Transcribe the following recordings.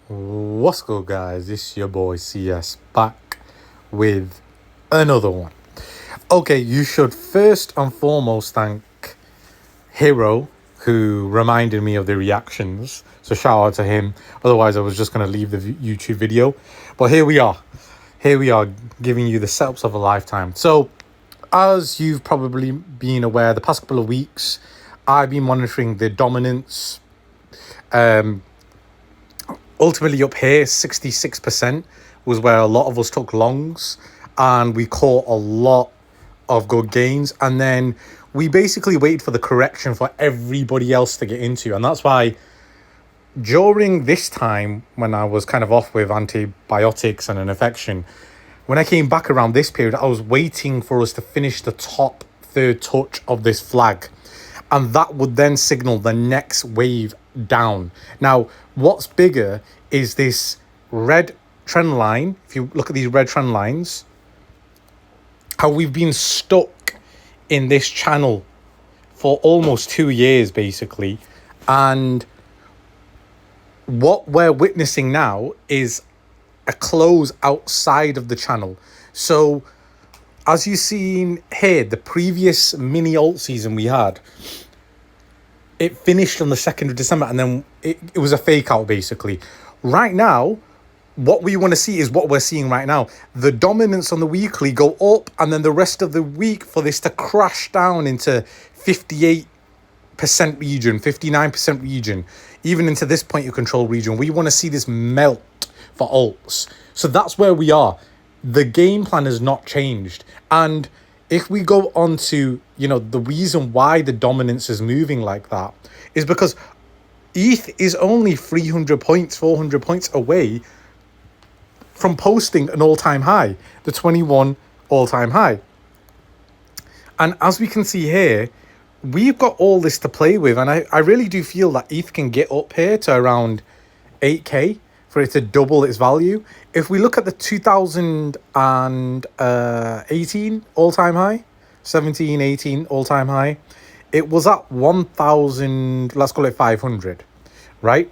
What's good, guys? It's your boy CS back with another one. Okay, you should first and foremost thank Hero, who reminded me of the reactions. So shout out to him. Otherwise, I was just going to leave the YouTube video. But here we are. Here we are giving you the setups of a lifetime. So, as you've probably been aware, the past couple of weeks, I've been monitoring the dominance. Ultimately up here, 66% was where a lot of us took longs and we caught a lot of good gains. And then we basically waited for the correction for everybody else to get into. And that's why during this time, when I was kind of off with antibiotics and an infection, when I came back around this period, I was waiting for us to finish the top third touch of this flag. And that would then signal the next wave down. Now, what's bigger is this red trend line. If you look at these red trend lines, how we've been stuck in this channel for almost 2 years, basically. And what we're witnessing now is a close outside of the channel. So, as you've seen here, the previous mini alt season we had, it finished on the 2nd of December and then it was a fake out, basically. Right now, what we want to see is what we're seeing right now. The dominance on the weekly go up and then the rest of the week for this to crash down into 58% region, 59% region, even into this point of control region. We want to see this melt for alts. So that's where we are. The game plan has not changed. And if we go on to, the reason why the dominance is moving like that is because ETH is only 300 points, 400 points away from posting an all-time high, the 21 all-time high. And as we can see here, we've got all this to play with. And I really do feel that ETH can get up here to around 8K for it to double its value. If we look at the 2018 all-time high, 17, 18 all-time high, it was at 1,000, let's call it 500, right?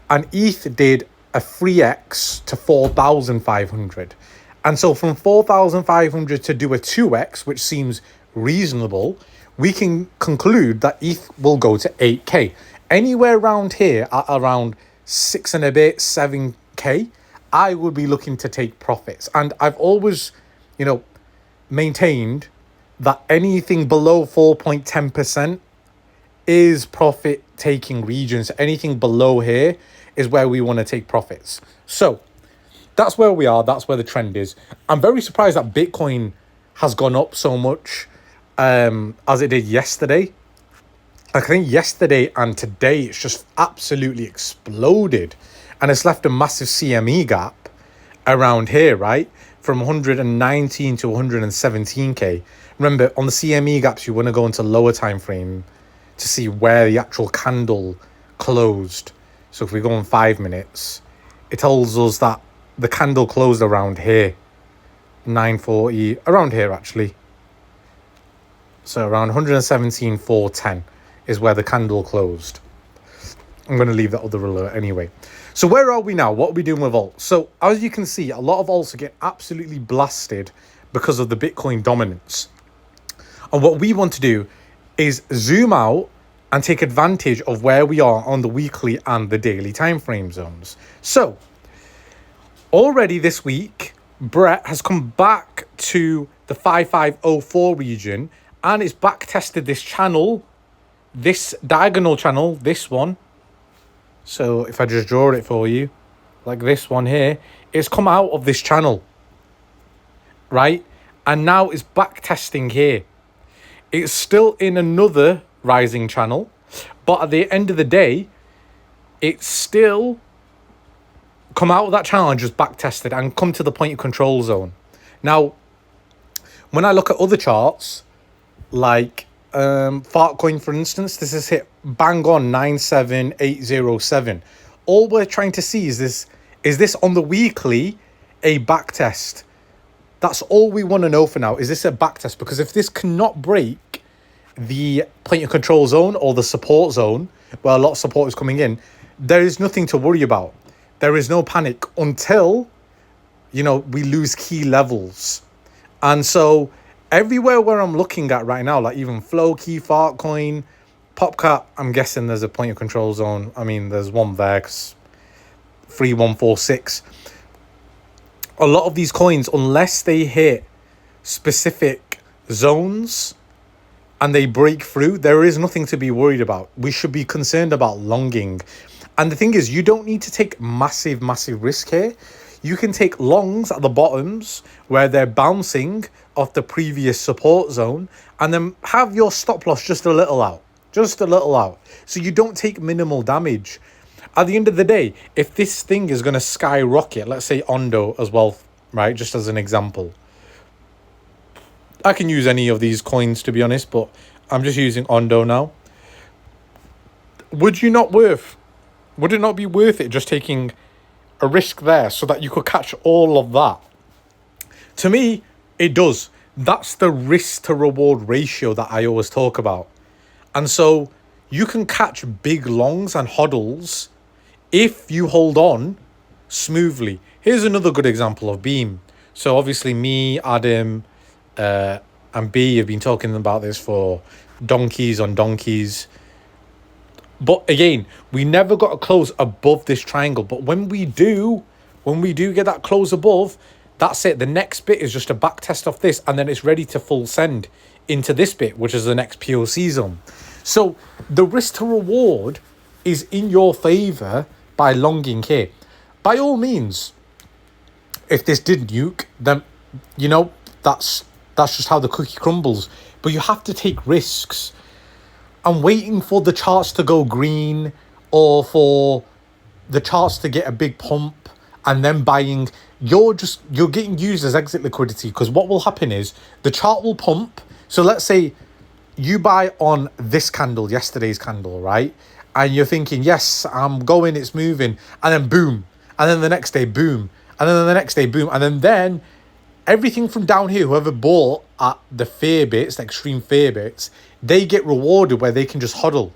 And ETH did a 3x to 4,500. And so from 4,500 to do a 2x, which seems reasonable, we can conclude that ETH will go to 8K. Anywhere around here at around 6 and a bit, 7K, I would be looking to take profits. And I've always, maintained that anything below 4.10% is profit taking regions. Anything below here is where we want to take profits. So that's where we are. That's where the trend is. I'm very surprised that Bitcoin has gone up so much as it did yesterday. I think yesterday and today it's just absolutely exploded. And it's left a massive CME gap around here, right? From 119 to 117K. Remember, on the CME gaps, you want to go into lower time frame to see where the actual candle closed. So if we go on 5 minutes, it tells us that the candle closed around here. 940, around here actually. So around 117,410 is where the candle closed. I'm going to leave that other alert anyway. So where are we now? What are we doing with alts? So as you can see, a lot of alts are getting absolutely blasted because of the Bitcoin dominance. And what we want to do is zoom out and take advantage of where we are on the weekly and the daily time frame zones. So already this week, Brett has come back to the 5504 region and it's back tested this channel, this diagonal channel, this one. So if I just draw it for you, like this one here, it's come out of this channel, right? And now it's back testing here. It's still in another rising channel, but at the end of the day, it's still come out of that channel and just back tested and come to the point of control zone. Now, when I look at other charts, like Fartcoin, for instance, this is hit bang on 97807. All we're trying to see is this on the weekly a back test? That's all we want to know for now. Is this a back test? Because if this cannot break the point of control zone or the support zone, where a lot of support is coming in, there is nothing to worry about. There is no panic until, we lose key levels. And so everywhere where I'm looking at right now, like even Flowkey, Fartcoin, PopCap, I'm guessing there's a point of control zone. I mean, there's one there because 3146. A lot of these coins, unless they hit specific zones and they break through, there is nothing to be worried about. We should be concerned about longing. And the thing is, you don't need to take massive risk here. You can take longs at the bottoms where they're bouncing off the previous support zone and then have your stop loss just a little out. So you don't take minimal damage. At the end of the day, if this thing is going to skyrocket, let's say Ondo as well, right? Just as an example. I can use any of these coins, to be honest, but I'm just using Ondo now. Would it not be worth it just taking a risk there so that you could catch all of that? To me, it does. That's the risk to reward ratio that I always talk about. And so you can catch big longs and hodls if you hold on smoothly. Here's another good example of Beam. So obviously me, Adam, and B have been talking about this for donkeys on donkeys. But again, we never got to close above this triangle. But when we do get that close above, that's it. The next bit is just a back test of this, and then it's ready to full send into this bit, which is the next POC zone. So the risk to reward is in your favor by longing here. By all means, if this did nuke, then, that's just how the cookie crumbles. But you have to take risks. And waiting for the charts to go green or for the charts to get a big pump and then buying, you're getting used as exit liquidity, because what will happen is the chart will pump. So let's say you buy on this candle, yesterday's candle, right? And you're thinking, yes, I'm going, it's moving. And then boom. And then the next day, boom. And then the next day, boom. And then everything from down here, whoever bought at the fear bits, the extreme fear bits, they get rewarded where they can just hodl.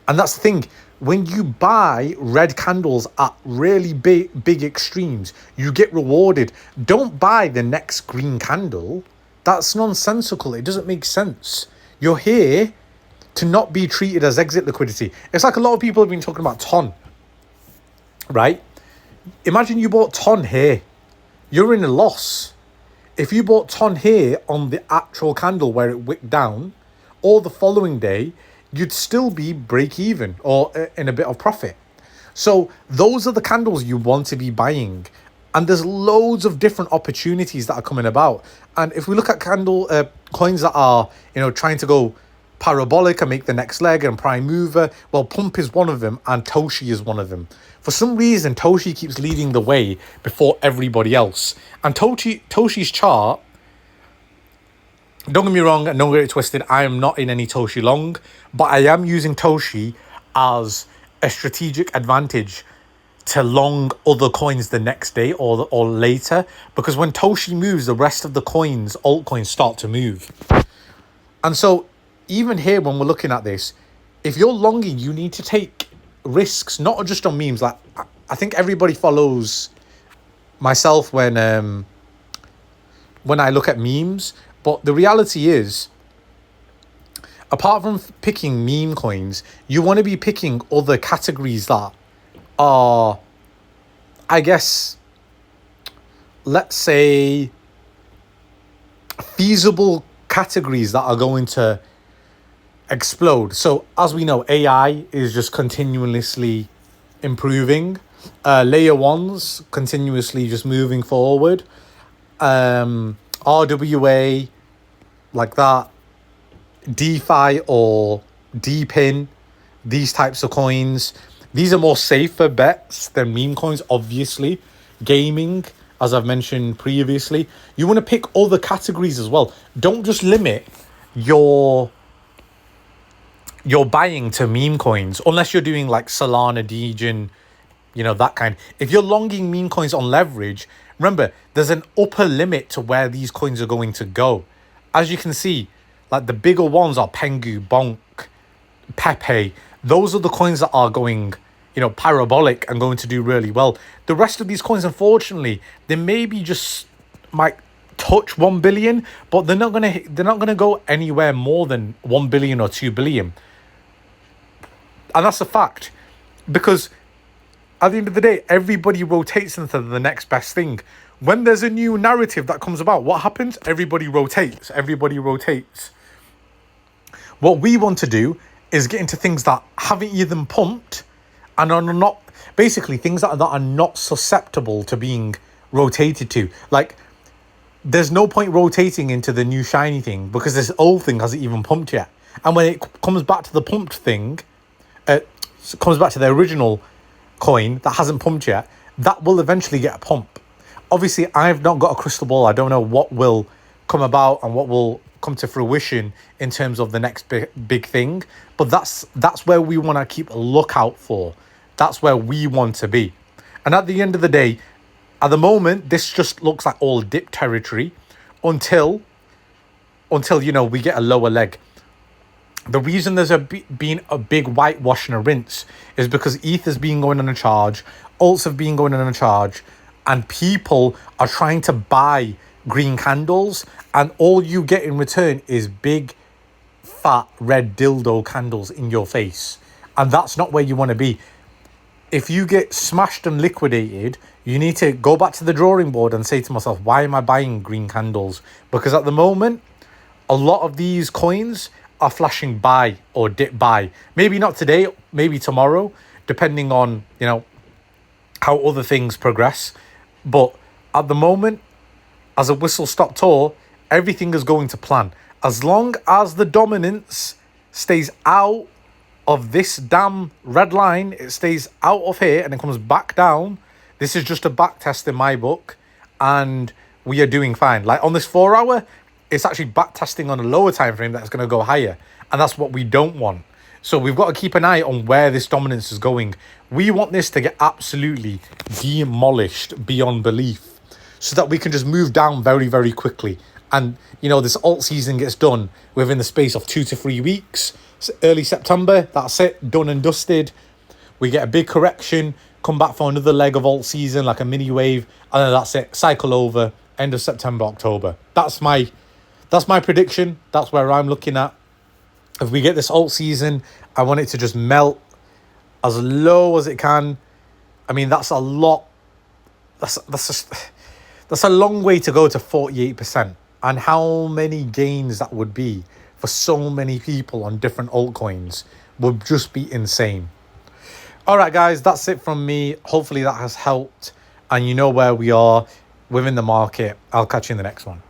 And that's the thing. When you buy red candles at really big extremes, you get rewarded. Don't buy the next green candle. That's nonsensical. It doesn't make sense. You're here to not be treated as exit liquidity. It's like a lot of people have been talking about ton, right? Imagine you bought ton here. You're in a loss. If you bought ton here on the actual candle where it wicked down, or the following day, you'd still be break even or in a bit of profit. So those are the candles you want to be buying. And there's loads of different opportunities that are coming about. And if we look at candle coins that are, trying to go parabolic and make the next leg and prime mover, well, Pump is one of them and Toshi is one of them. For some reason, Toshi keeps leading the way before everybody else. And Toshi's chart, don't get me wrong, and don't get it twisted, I am not in any Toshi long, but I am using Toshi as a strategic advantage to long other coins the next day or later, because when Toshi moves, the rest of the altcoins start to move. And so even here, when we're looking at this, if you're longing, you need to take risks, not just on memes. Like, I think everybody follows myself when I look at memes. But the reality is, apart from picking meme coins, you want to be picking other categories that are, I guess, let's say, feasible categories that are going to explode. So as we know, AI is just continuously improving. Layer ones continuously just moving forward. RWA, like that. DeFi or DPIN, these types of coins. These are more safer bets than meme coins, obviously. Gaming, as I've mentioned previously. You want to pick other categories as well. Don't just limit your buying to meme coins, unless you're doing like Solana, Degen, that kind. If you're longing meme coins on leverage, remember, there's an upper limit to where these coins are going to go. As you can see, like the bigger ones are Pengu, Bonk, Pepe. Those are the coins that are going, parabolic and going to do really well. The rest of these coins, unfortunately, they maybe just might touch 1 billion, but they're not gonna go anywhere more than 1 billion or 2 billion. And that's a fact, because at the end of the day, everybody rotates into the next best thing. When there's a new narrative that comes about, what happens? Everybody rotates. What we want to do is get into things that haven't even pumped and are not, basically things that are not susceptible to being rotated to. Like, there's no point rotating into the new shiny thing because this old thing hasn't even pumped yet. And when it comes back to the pumped thing, comes back to the original coin that hasn't pumped yet, that will eventually get a pump. Obviously, I've not got a crystal ball. I don't know what will come about and what will come to fruition in terms of the next big thing. But that's where we want to keep a lookout for. That's where we want to be. And at the end of the day, at the moment, this just looks like all dip territory until we get a lower leg. The reason there's been a big whitewash and a rinse is because ETH has been going on a charge, alts have been going on a charge, and people are trying to buy green candles, and all you get in return is big, fat, red dildo candles in your face. And that's not where you want to be. If you get smashed and liquidated, you need to go back to the drawing board and say to myself, why am I buying green candles? Because at the moment, a lot of these coins are flashing buy or dip buy. Maybe not today, maybe tomorrow, depending on, how other things progress. But at the moment, as a whistle-stop tour, everything is going to plan. As long as the dominance stays out of this damn red line, it stays out of here and it comes back down. This is just a back test in my book, and we are doing fine. Like on this 4 hour, it's actually back testing on a lower time frame that's going to go higher, and that's what we don't want. So we've got to keep an eye on where this dominance is going. We want this to get absolutely demolished beyond belief, so that we can just move down very, very quickly. And, this alt season gets done within the space of 2 to 3 weeks. Early September, that's it, done and dusted. We get a big correction, come back for another leg of alt season, like a mini wave, and then that's it, cycle over, end of September, October. That's my prediction. That's where I'm looking at. If we get this alt season, I want it to just melt as low as it can. I mean, that's a lot. That's a long way to go to 48%. And how many gains that would be for so many people on different altcoins would just be insane. All right, guys, that's it from me. Hopefully that has helped, and you know where we are within the market. I'll catch you in the next one.